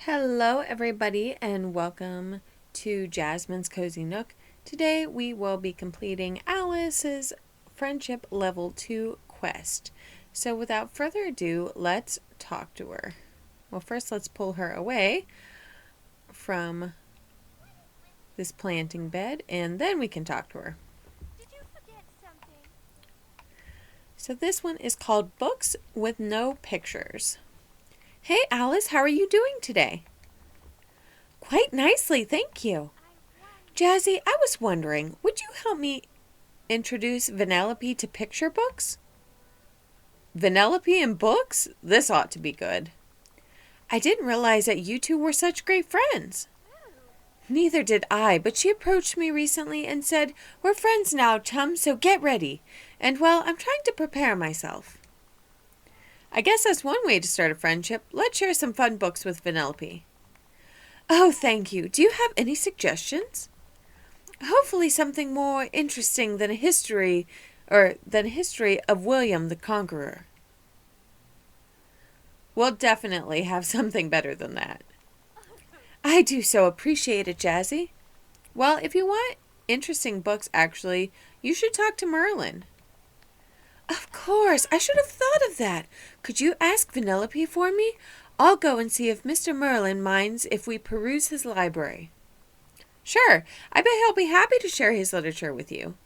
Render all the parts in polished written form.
Hello, everybody, and welcome to Jasmine's Cozy Nook. Today we will be completing Alice's Friendship Level 2 quest. So without further ado, let's talk to her. Well, first let's pull her away from this planting bed, and then we can talk to her. Did you forget something? So this one is called Books with No Pictures. Hey, Alice, how are you doing today? Quite nicely, thank you. Jazzy, I was wondering, would you help me introduce Vanellope to picture books? Vanellope and books? This ought to be good. I didn't realize that you two were such great friends. Neither did I, but she approached me recently and said, "We're friends now, chum, so get ready." And well, I'm trying to prepare myself. I guess that's one way to start a friendship. Let's share some fun books with Vanellope. Oh, thank you. Do you have any suggestions? Hopefully something more interesting than a history of William the Conqueror. We'll definitely have something better than that. I do so appreciate it, Jazzy. Well, if you want interesting books, actually, you should talk to Merlin. Of course, I should have thought of that. Could you ask Vanellope for me? I'll go and see if Mr. Merlin minds if we peruse his library. Sure, I bet he'll be happy to share his literature with you.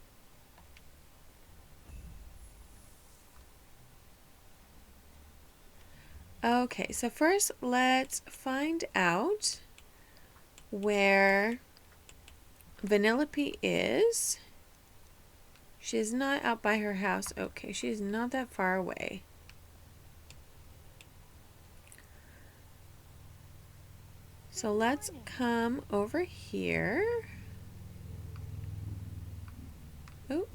Okay, so first let's find out where Vanellope is. She's not out by her house. Okay, she's not that far away. So let's come over here. Oh.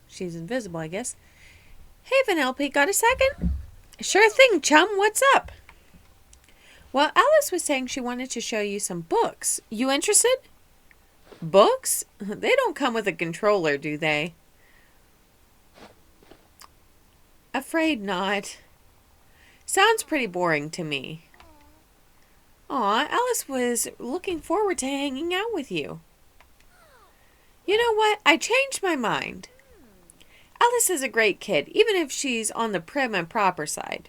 She's invisible, I guess. Hey, Vanellope, got a second? Sure thing, chum. What's up? Well, Alice was saying she wanted to show you some books. You interested? Books? They don't come with a controller, do they? Afraid not. Sounds pretty boring to me. Aw, Alice was looking forward to hanging out with you. You know what? I changed my mind. Alice is a great kid, even if she's on the prim and proper side.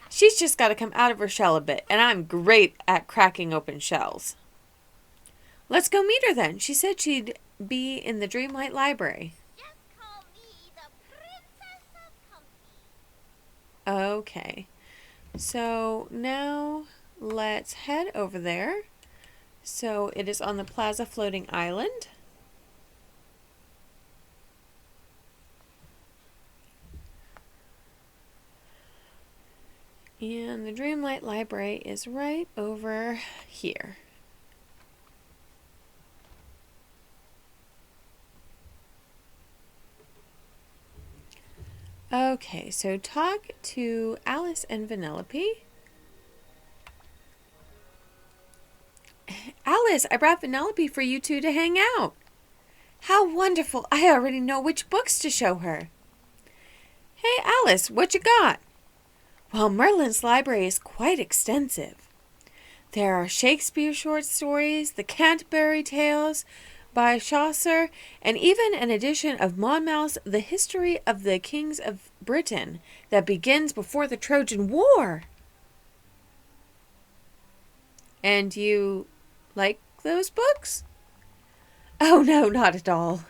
She's just got to come out of her shell a bit, and I'm great at cracking open shells. Let's go meet her then. She said she'd be in the Dreamlight Library. Just call me the Princess of Comfy. Okay. So now let's head over there. So it is on the Plaza Floating Island. And the Dreamlight Library is right over here. Okay, so talk to Alice and Vanellope. Alice, I brought Vanellope for you two to hang out. How wonderful. I already know which books to show her. Hey, Alice, what you got? Well, Merlin's library is quite extensive. There are Shakespeare short stories, the Canterbury Tales by Chaucer, and even an edition of Monmouth's The History of the Kings of Britain that begins before the Trojan War. And you like those books? Oh, no, not at all.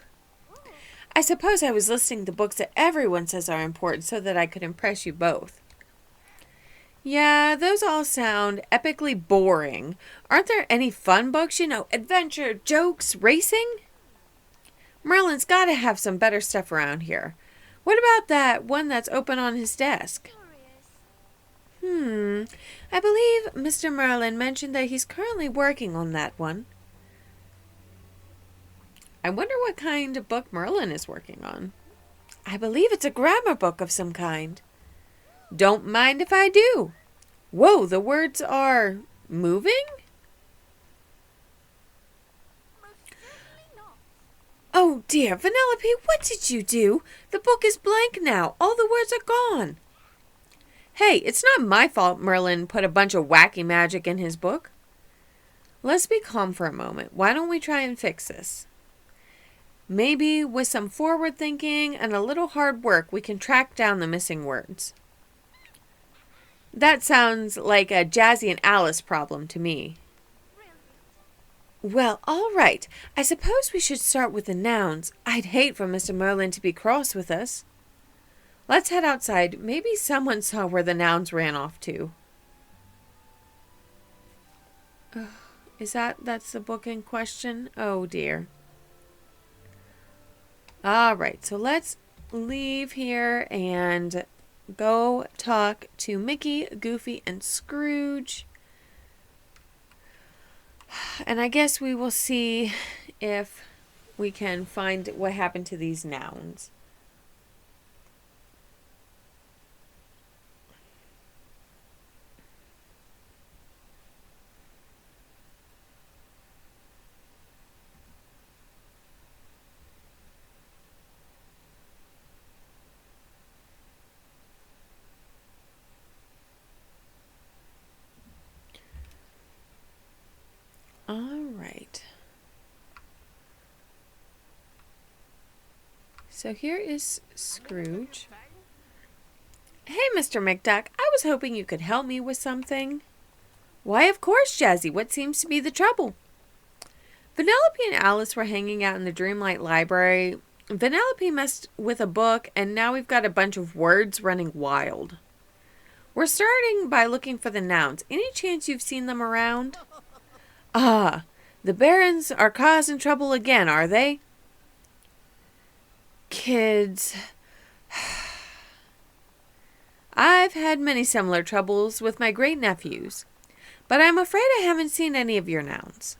I suppose I was listing the books that everyone says are important so that I could impress you both. Yeah, those all sound epically boring. Aren't there any fun books? You know, adventure, jokes, racing? Merlin's got to have some better stuff around here. What about that one that's open on his desk? I believe Mr. Merlin mentioned that he's currently working on that one. I wonder what kind of book Merlin is working on. I believe it's a grammar book of some kind. Don't mind if I do. Whoa, the words are moving? Most certainly not. Oh dear, Vanellope, what did you do? The book is blank now. All the words are gone. Hey, it's not my fault Merlin put a bunch of wacky magic in his book. Let's be calm for a moment. Why don't we try and fix this? Maybe with some forward thinking and a little hard work, we can track down the missing words. That sounds like a Jazzy and Alice problem to me. Well, all right. I suppose we should start with the nouns. I'd hate for Mr. Merlin to be cross with us. Let's head outside. Maybe someone saw where the nouns ran off to. That's the book in question? Oh dear. All right, so let's leave here and go talk to Mickey, Goofy, and Scrooge. And I guess we will see if we can find what happened to these nouns. All right. So here is Scrooge. Hey, Mr. McDuck, I was hoping you could help me with something. Why, of course, Jazzy. What seems to be the trouble? Vanellope and Alice were hanging out in the Dreamlight Library. Vanellope messed with a book, and now we've got a bunch of words running wild. We're starting by looking for the nouns. Any chance you've seen them around? Ah, the Barons are causing trouble again, are they? Kids. I've had many similar troubles with my great-nephews, but I'm afraid I haven't seen any of your nouns.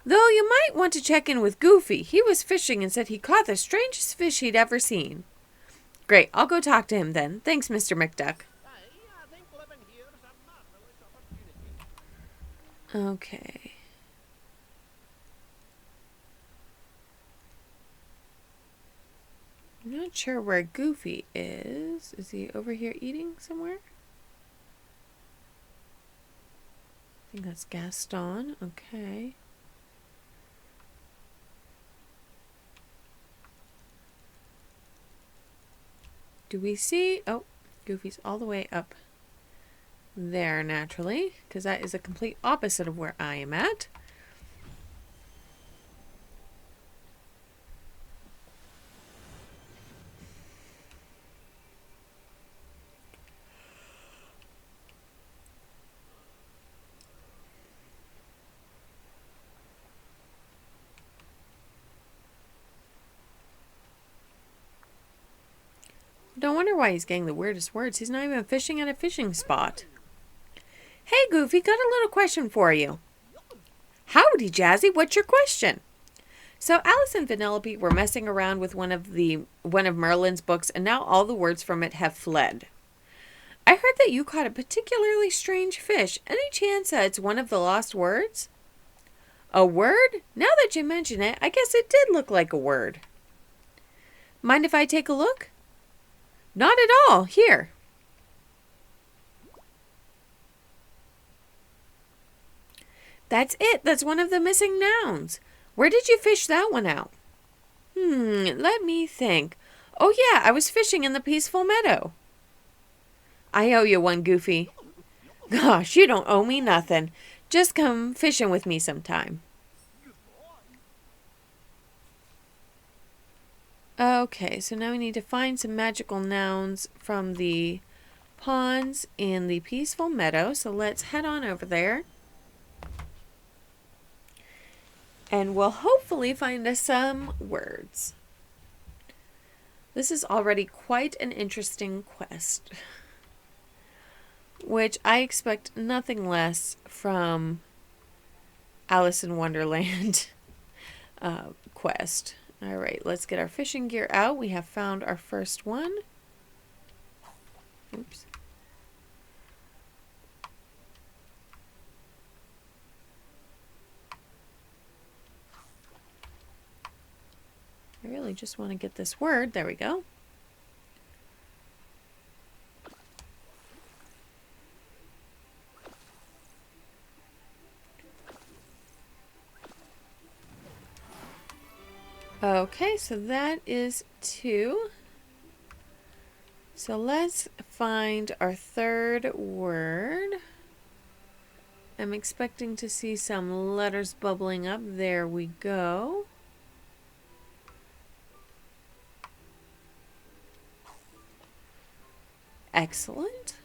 Though you might want to check in with Goofy. He was fishing and said he caught the strangest fish he'd ever seen. Great, I'll go talk to him then. Thanks, Mr. McDuck. Okay. I'm not sure where Goofy is. Is he over here eating somewhere? I think that's Gaston. Okay. Do we see... Oh, Goofy's all the way up there, naturally, because that is the complete opposite of where I am at. Don't wonder why he's getting the weirdest words. He's not even fishing at a fishing spot. Hey, Goofy, got a little question for you. Howdy, Jazzy. What's your question? So Alice and Vanellope were messing around with one of Merlin's books, and now all the words from it have fled. I heard that you caught a particularly strange fish. Any chance that it's one of the lost words? A word? Now that you mention it, I guess it did look like a word. Mind if I take a look? Not at all. Here. That's it. That's one of the missing nouns. Where did you fish that one out? Let me think. Oh yeah, I was fishing in the peaceful meadow. I owe you one, Goofy. Gosh, you don't owe me nothing. Just come fishing with me sometime. Okay, so now we need to find some magical nouns from the ponds in the peaceful meadow. So let's head on over there. And we'll hopefully find us some words. This is already quite an interesting quest, which I expect nothing less from Alice in Wonderland quest. All right, let's get our fishing gear out. We have found our first one. Oops. I really just want to get this word. There we go. Okay, so that is 2. So let's find our third word. I'm expecting to see some letters bubbling up. There we go. Excellent.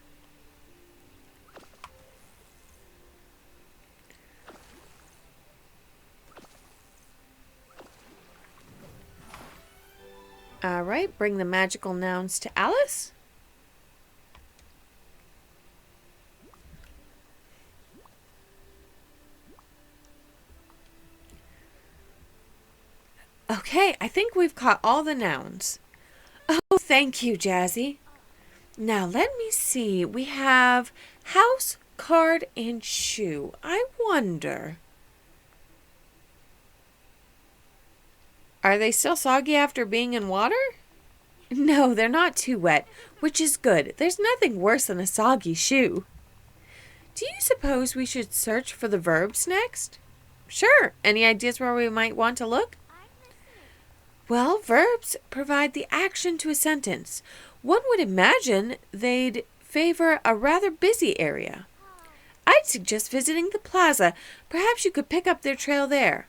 All right, bring the magical nouns to Alice. Okay, I think we've caught all the nouns. Oh, thank you, Jazzy. Now, let me see. We have house, card, and shoe. I wonder. Are they still soggy after being in water? No, they're not too wet, which is good. There's nothing worse than a soggy shoe. Do you suppose we should search for the verbs next? Sure. Any ideas where we might want to look? Well, verbs provide the action to a sentence. One would imagine they'd favor a rather busy area. I'd suggest visiting the plaza. Perhaps you could pick up their trail there.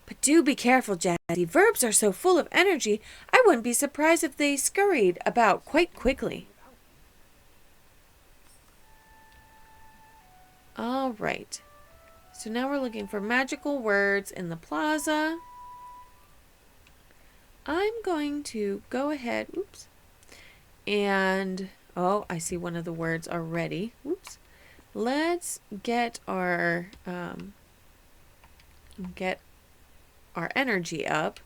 But do be careful, Jazzy. Verbs are so full of energy, I wouldn't be surprised if they scurried about quite quickly. All right. So now we're looking for magical words in the plaza. I'm going to go ahead, and, I see one of the words already. Let's get our energy up,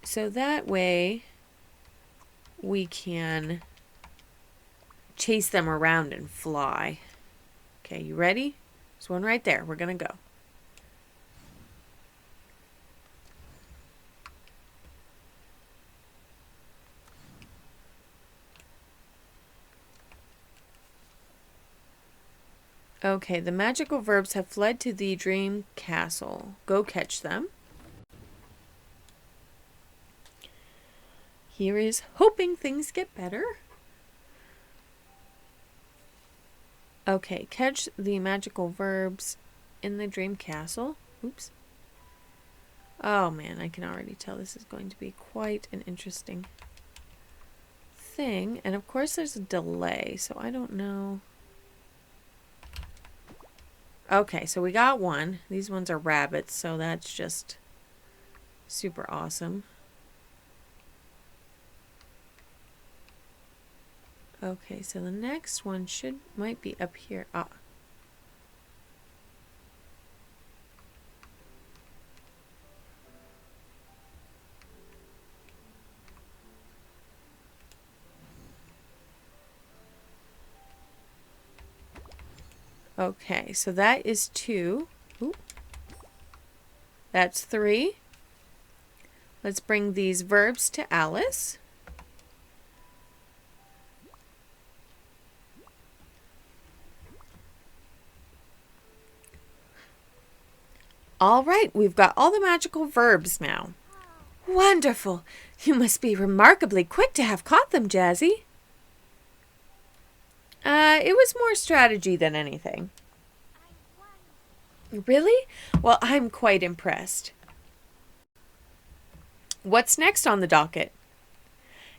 so that way we can chase them around and fly. Okay, you ready? There's one right there. We're gonna go. Okay, the magical verbs have fled to the dream castle. Go catch them. Here is hoping things get better. Okay, catch the magical verbs in the dream castle. Oh man, I can already tell this is going to be quite an interesting thing. And of course there's a delay, so I don't know. Okay, so we got one. These ones are rabbits, so that's just super awesome. Okay, so the next one might be up here. Okay, so that is 2. That's 3. Let's bring these verbs to Alice. All right, we've got all the magical verbs now. Wonderful! You must be remarkably quick to have caught them, Jazzy. It was more strategy than anything. Really? Well, I'm quite impressed. What's next on the docket?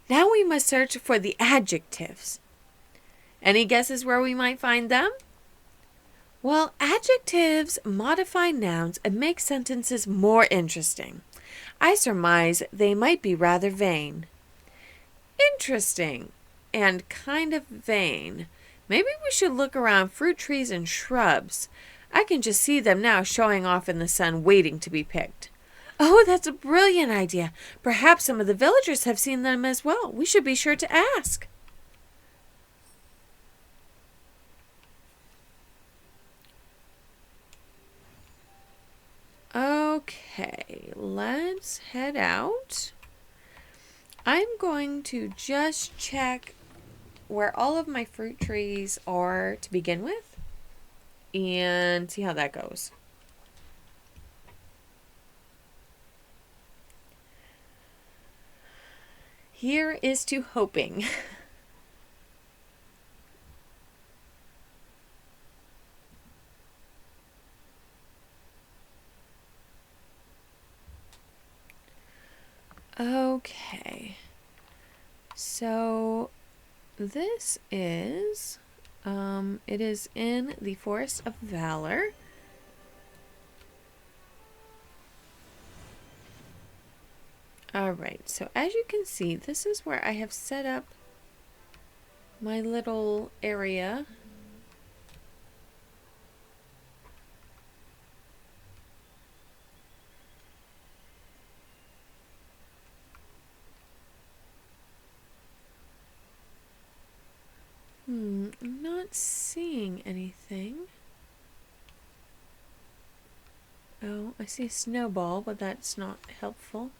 Now we must search for the adjectives. Any guesses where we might find them? Well, adjectives modify nouns and make sentences more interesting. I surmise they might be rather vain. Interesting and kind of vain. Maybe we should look around fruit trees and shrubs. I can just see them now showing off in the sun, waiting to be picked. Oh, that's a brilliant idea. Perhaps some of the villagers have seen them as well. We should be sure to ask. Okay, let's head out. I'm going to just check where all of my fruit trees are to begin with and see how that goes. Here is to hoping. Okay. So this is it is in the Forest of Valor. Alright, so as you can see, this is where I have set up my little area. I'm not seeing anything. Oh, I see a snowball, but that's not helpful.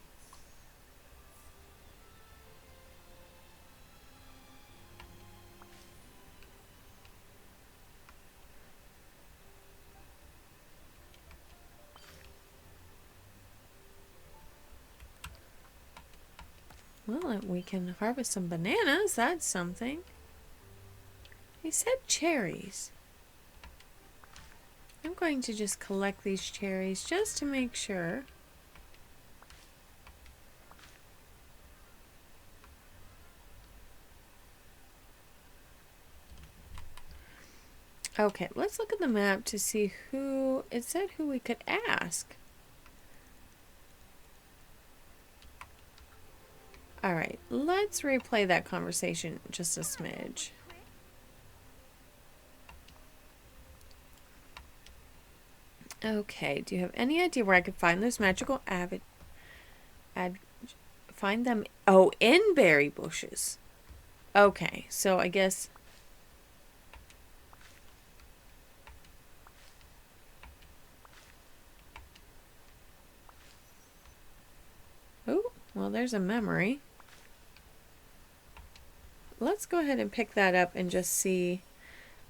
Well, we can harvest some bananas. That's something. He said cherries. I'm going to just collect these cherries just to make sure. Okay, let's look at the map to see who, it said who we could ask. Alright, let's replay that conversation just a smidge. Okay, do you have any idea where I could find those magical find them? Oh, in berry bushes. Okay, so I guess... Oh, well, there's a memory. Let's go ahead and pick that up and just see.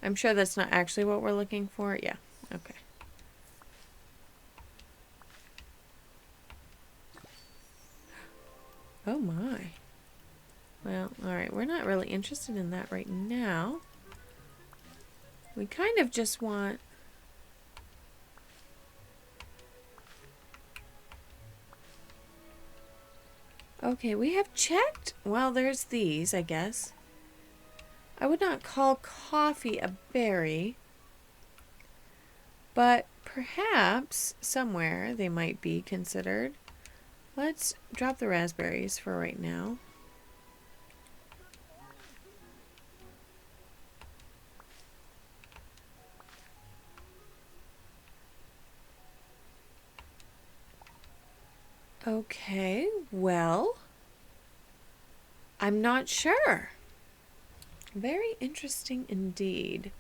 I'm sure that's not actually what we're looking for. Yeah, okay. Oh my. Well, alright, we're not really interested in that right now. We kind of just want... Okay, we have checked. Well, there's these, I guess. I would not call coffee a berry, but perhaps somewhere they might be considered. Let's drop the raspberries for right now. Okay, well, I'm not sure. Very interesting indeed.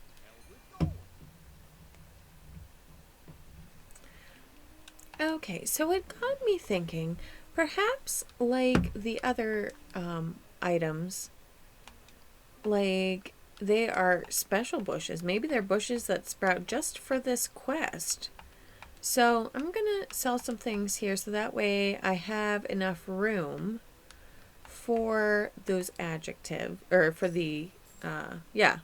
Okay, so it got me thinking, perhaps like the other items, like they are special bushes. Maybe they're bushes that sprout just for this quest. So I'm gonna sell some things here so that way I have enough room for those adjectives, or for the, yeah,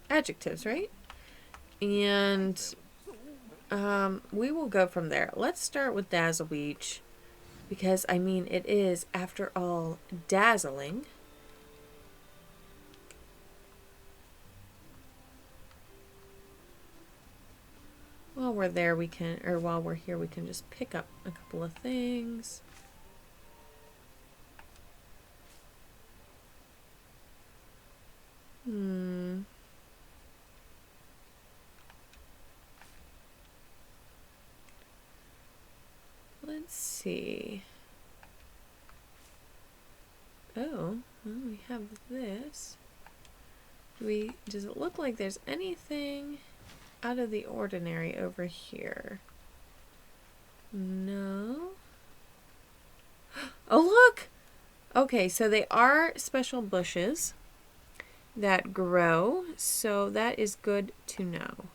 adjectives, right? And we will go from there. Let's start with Dazzle Beach because, I mean, it is, after all, dazzling. While we're there, we can, or while we're here, we can just pick up a couple of things. Let's see. Oh, well, we have this. Does it look like there's anything out of the ordinary over here? No. Oh, look! Okay, so they are special bushes that grow, so that is good to know.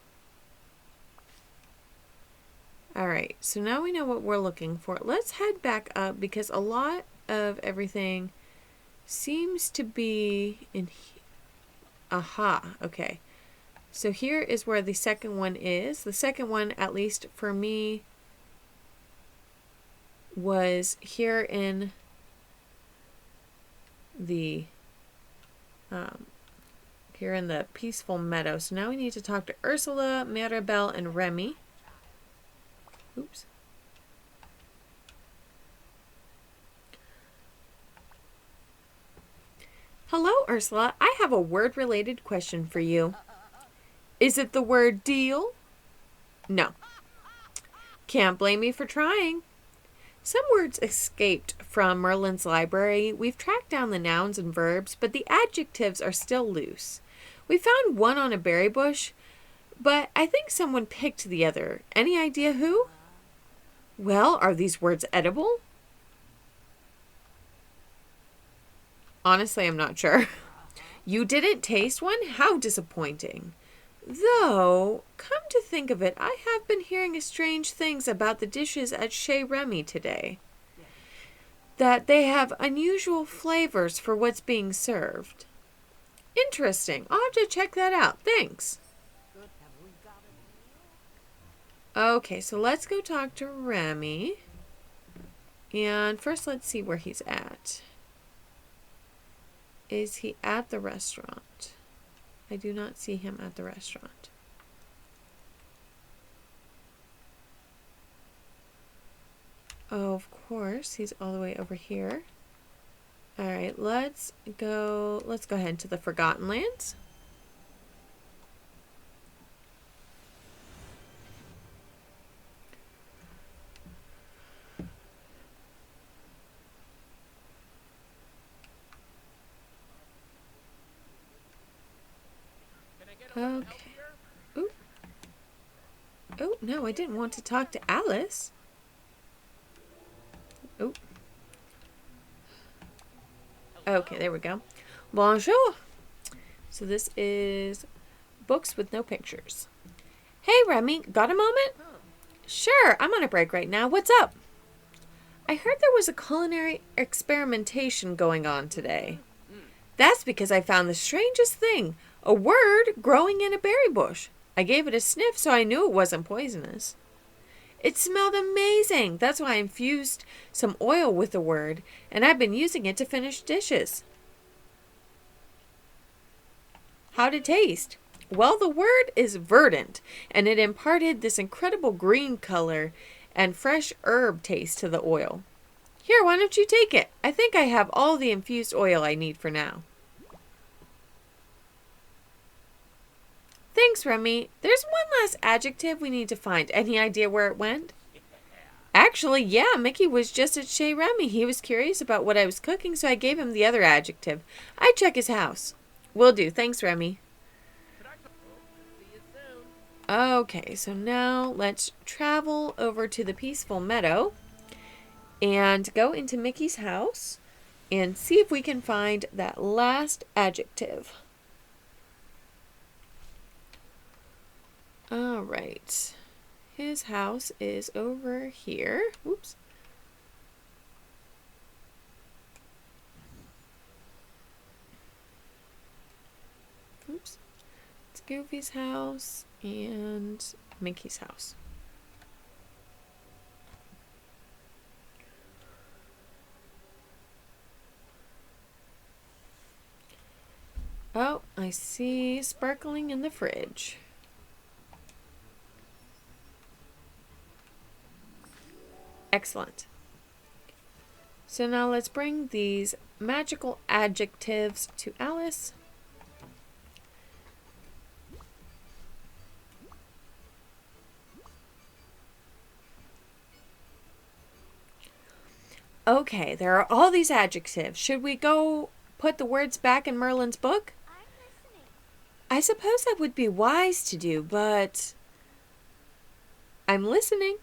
All right, so now we know what we're looking for. Let's head back up because a lot of everything seems to be in aha, okay. So here is where the second one is. The second one, at least for me, was here in the peaceful meadow. So now we need to talk to Ursula, Mirabelle, and Remy. Oops. Hello, Ursula. I have a word-related question for you. Is it the word deal? No. Can't blame me for trying. Some words escaped from Merlin's library. We've tracked down the nouns and verbs, but the adjectives are still loose. We found one on a berry bush, but I think someone picked the other. Any idea who? Well, are these words edible? Honestly, I'm not sure. You didn't taste one? How disappointing. Though, come to think of it, I have been hearing strange things about the dishes at Chez Remy today. That they have unusual flavors for what's being served. Interesting. I'll have to check that out. Thanks. Okay, so let's go talk to Remy. And first let's see where he's at. Is he at the restaurant? I do not see him at the restaurant. Oh, of course, he's all the way over here. All right, let's go ahead to the Forgotten Lands. Okay. Ooh. Oh, no, I didn't want to talk to Alice. Oh. Okay, there we go. Bonjour. So this is books with no pictures. Hey, Remy, got a moment? Sure, I'm on a break right now. What's up? I heard there was a culinary experimentation going on today. That's because I found the strangest thing. A word growing in a berry bush. I gave it a sniff so I knew it wasn't poisonous. It smelled amazing. That's why I infused some oil with the word, and I've been using it to finish dishes. How'd it taste? Well, the word is verdant, and it imparted this incredible green color and fresh herb taste to the oil. Here, why don't you take it? I think I have all the infused oil I need for now. Thanks, Remy. There's one last adjective we need to find. Any idea where it went? Actually, yeah, Mickey was just at Chez Remy. He was curious about what I was cooking, so I gave him the other adjective. I'd check his house. Will do. Thanks, Remy. Okay, so now let's travel over to the peaceful meadow and go into Mickey's house and see if we can find that last adjective. All right. His house is over here. Oops. Oops. It's Goofy's house and Mickey's house. Oh, I see sparkling in the fridge. Excellent. So now let's bring these magical adjectives to Alice. Okay, there are all these adjectives. Should we go put the words back in Merlin's book? I'm listening. I suppose that would be wise to do, but I'm listening.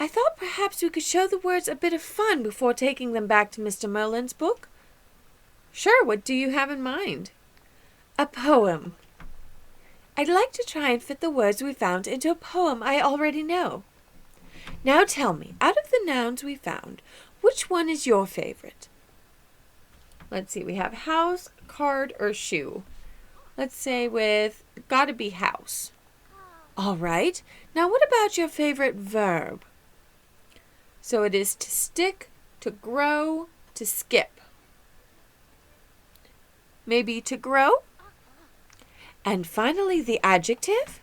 I thought perhaps we could show the words a bit of fun before taking them back to Mr. Merlin's book. Sure, what do you have in mind? A poem. I'd like to try and fit the words we found into a poem I already know. Now tell me, out of the nouns we found, which one is your favorite? Let's see, we have house, card, or shoe. Let's say with gotta be house. All right. Now what about your favorite verb? So it is to stick, to grow, to skip. Maybe to grow? And finally, the adjective?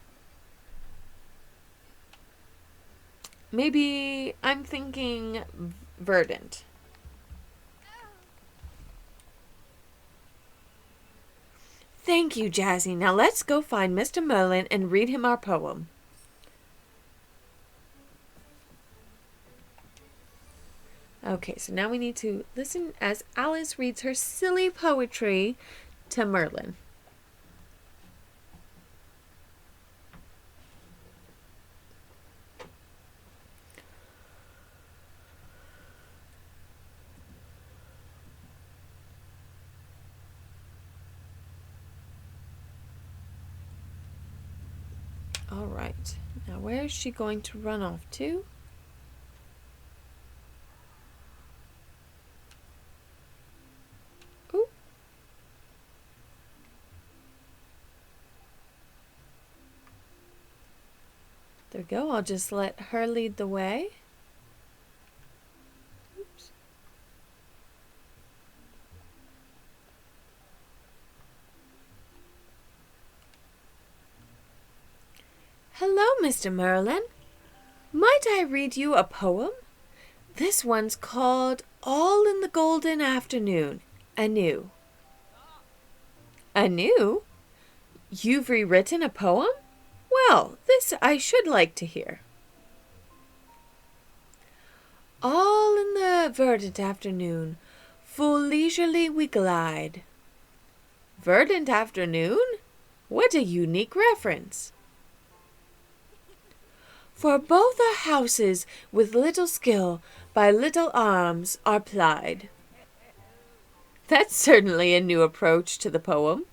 Maybe I'm thinking verdant. Thank you, Jazzy. Now let's go find Mr. Merlin and read him our poem. Okay, so now we need to listen as Alice reads her silly poetry to Merlin. All right, now where is she going to run off to? Ooh. There we go, I'll just let her lead the way. Oops. Hello, Mr. Merlin. Might I read you a poem? This one's called All in the Golden Afternoon, anew. Anew? You've rewritten a poem? Well, this I should like to hear. All in the verdant afternoon, full leisurely we glide. Verdant afternoon? What a unique reference! For both our houses with little skill by little arms are plied. That's certainly a new approach to the poem.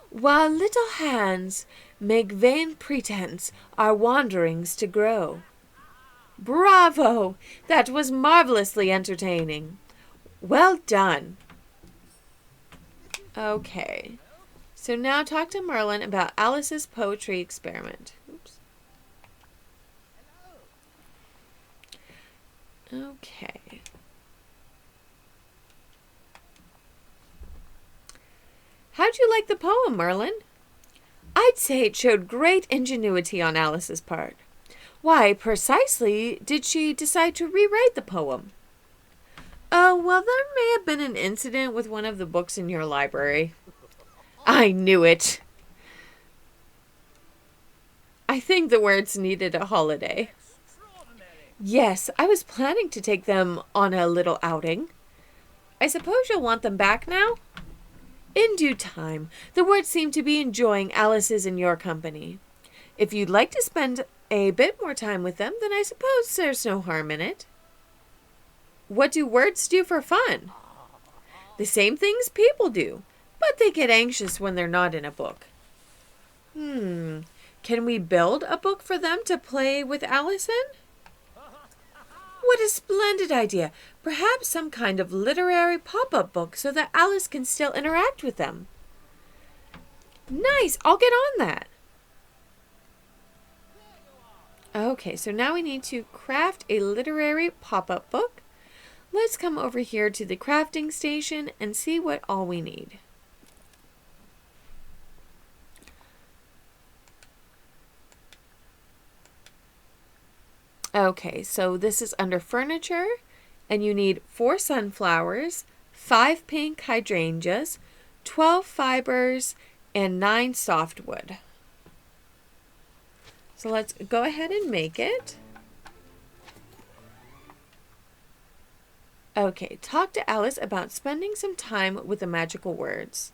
While little hands make vain pretense our wanderings to grow. Bravo! That was marvelously entertaining. Well done. Okay. So now talk to Merlin about Alice's poetry experiment. Oops. Okay. How'd you like the poem, Merlin? I'd say it showed great ingenuity on Alice's part. Why, precisely, did she decide to rewrite the poem? Oh, well, there may have been an incident with one of the books in your library. I knew it. I think the words needed a holiday. Yes, I was planning to take them on a little outing. I suppose you'll want them back now? In due time. The words seem to be enjoying Alice's and your company. If you'd like to spend a bit more time with them, then I suppose there's no harm in it. What do words do for fun? The same things people do, but they get anxious when they're not in a book. Can we build a book for them to play with Alice in? What a splendid idea. Perhaps some kind of literary pop-up book so that Alice can still interact with them. Nice. I'll get on that. Okay, so now we need to craft a literary pop-up book. Let's come over here to the crafting station and see what all we need. Okay, so this is under furniture, and you need 4 sunflowers, 5 pink hydrangeas, 12 fibers, and 9 softwood. So let's go ahead and make it. Okay, talk to Alice about spending some time with the magical words.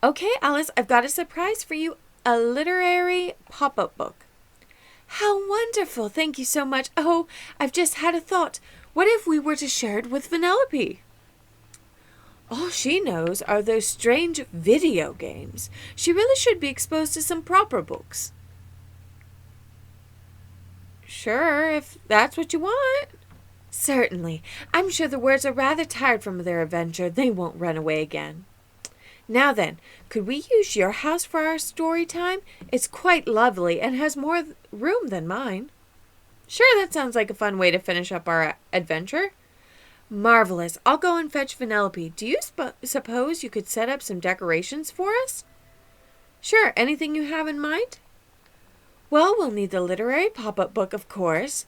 Okay, Alice, I've got a surprise for you, a literary pop-up book. How wonderful! Thank you so much. Oh, I've just had a thought. What if we were to share it with Vanellope? All she knows are those strange video games. She really should be exposed to some proper books. Sure, if that's what you want. Certainly. I'm sure the words are rather tired from their adventure. They won't run away again. Now then, could we use your house for our story time? It's quite lovely and has more room than mine. Sure, that sounds like a fun way to finish up our adventure. Marvelous. I'll go and fetch Vanellope. Do you suppose you could set up some decorations for us? Sure. Anything you have in mind? Well, we'll need the literary pop-up book, of course.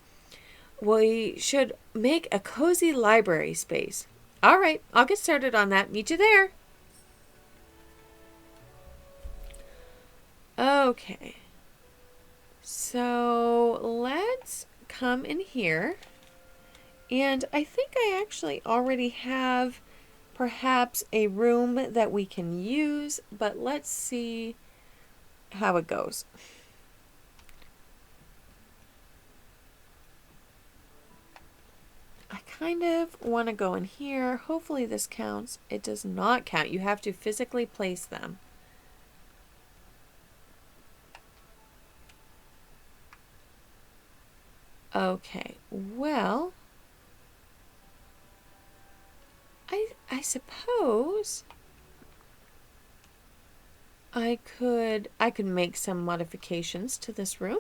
We should make a cozy library space. All right, I'll get started on that. Meet you there. Okay. So let's come in here. And I think I actually already have perhaps a room that we can use, but let's see how it goes. I kind of want to go in here. Hopefully this counts. It does not count. You have to physically place them. Okay, well, I suppose I could make some modifications to this room.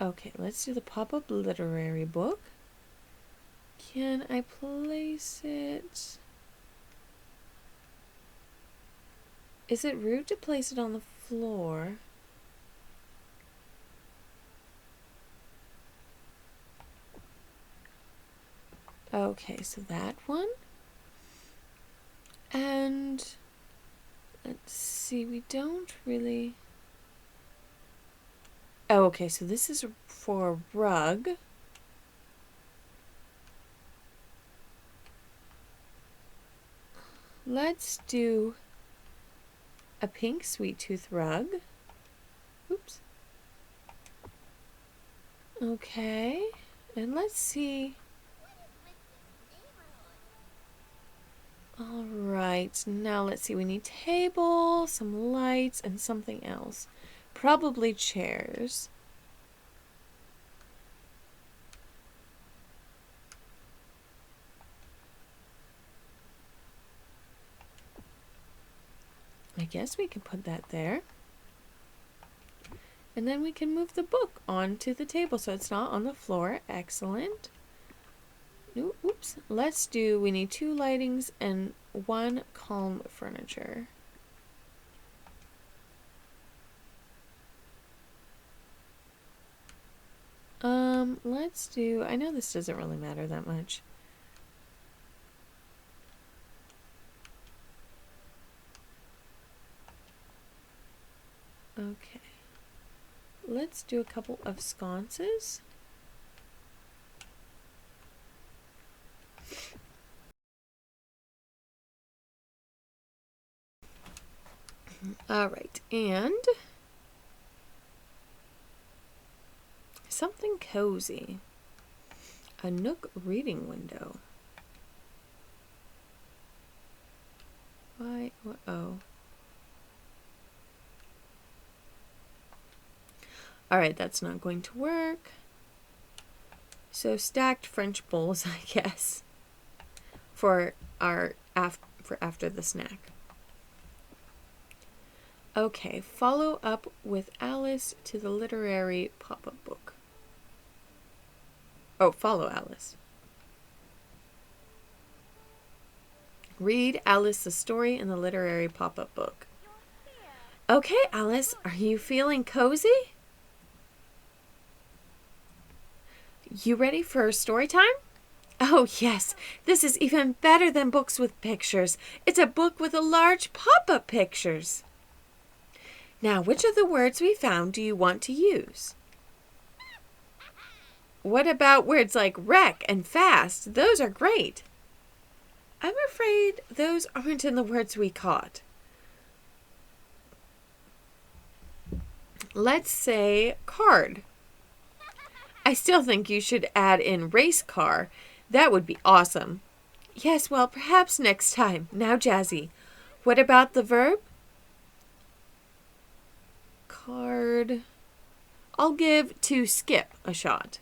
Okay, let's do the pop-up literary book. Can I place it? Is it rude to place it on the floor? Okay, so that one. And let's see, we don't really... Oh, okay, so this is for a rug. Let's do a pink sweet tooth rug. Oops. Okay, and let's see. All right, now let's see. We need table, some lights, and something else. Probably chairs. I guess we can put that there. And then we can move the book onto the table so it's not on the floor. Excellent. Oops. We need 2 lightings and 1 calm furniture. I know this doesn't really matter that much. Okay. Let's do a couple of sconces. All right, and something cozy. A nook reading window. Why? Oh. All right, that's not going to work. So stacked French bowls, I guess, for after the snack. Okay, follow up with Alice to the literary pop-up book. Oh, follow Alice. Read Alice the story in the literary pop-up book. Okay, Alice, are you feeling cozy? You ready for story time? Oh, yes. This is even better than books with pictures. It's a book with a large pop-up pictures. Now, which of the words we found do you want to use? What about words like wreck and fast? Those are great. I'm afraid those aren't in the words we caught. Let's say card. I still think you should add in race car. That would be awesome. Yes, well, perhaps next time. Now, Jazzy, what about the verb? Card. I'll give to skip a shot.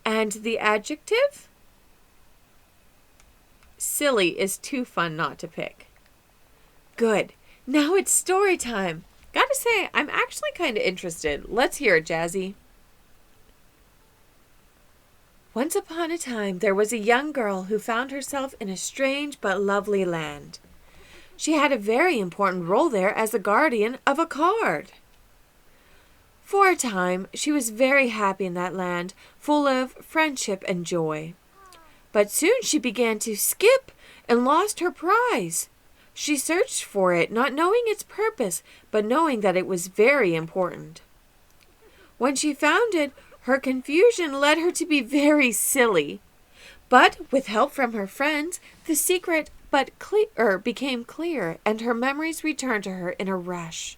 And the adjective? Silly is too fun not to pick. Good. Now it's story time. Gotta say, I'm actually kind of interested. Let's hear it, Jazzy. Once upon a time, there was a young girl who found herself in a strange but lovely land. She had a very important role there as the guardian of a card. For a time, she was very happy in that land, full of friendship and joy. But soon she began to skip and lost her prize. She searched for it, not knowing its purpose, but knowing that it was very important. When she found it, her confusion led her to be very silly. But with help from her friends, the secret became clear, and her memories returned to her in a rush.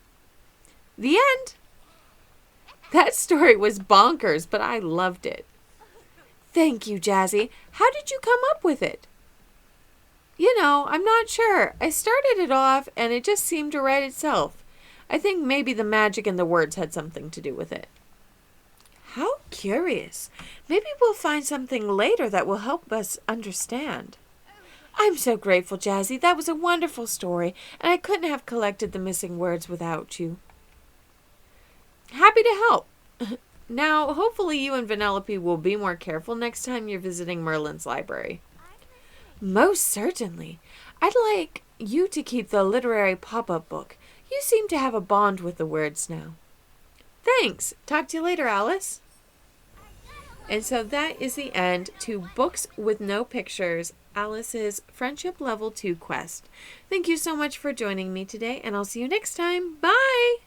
The end. That story was bonkers, but I loved it. Thank you, Jazzy. How did you come up with it? I'm not sure. I started it off, and it just seemed to write itself. I think maybe the magic in the words had something to do with it. How curious. Maybe we'll find something later that will help us understand. I'm so grateful, Jazzy. That was a wonderful story, and I couldn't have collected the missing words without you. Happy to help. Now, hopefully you and Vanellope will be more careful next time you're visiting Merlin's library. Most certainly. I'd like you to keep the literary pop-up book. You seem to have a bond with the words now. Thanks. Talk to you later, Alice. And so that is the end to Books with No Pictures, Alice's Friendship Level 2 quest. Thank you so much for joining me today, and I'll see you next time. Bye!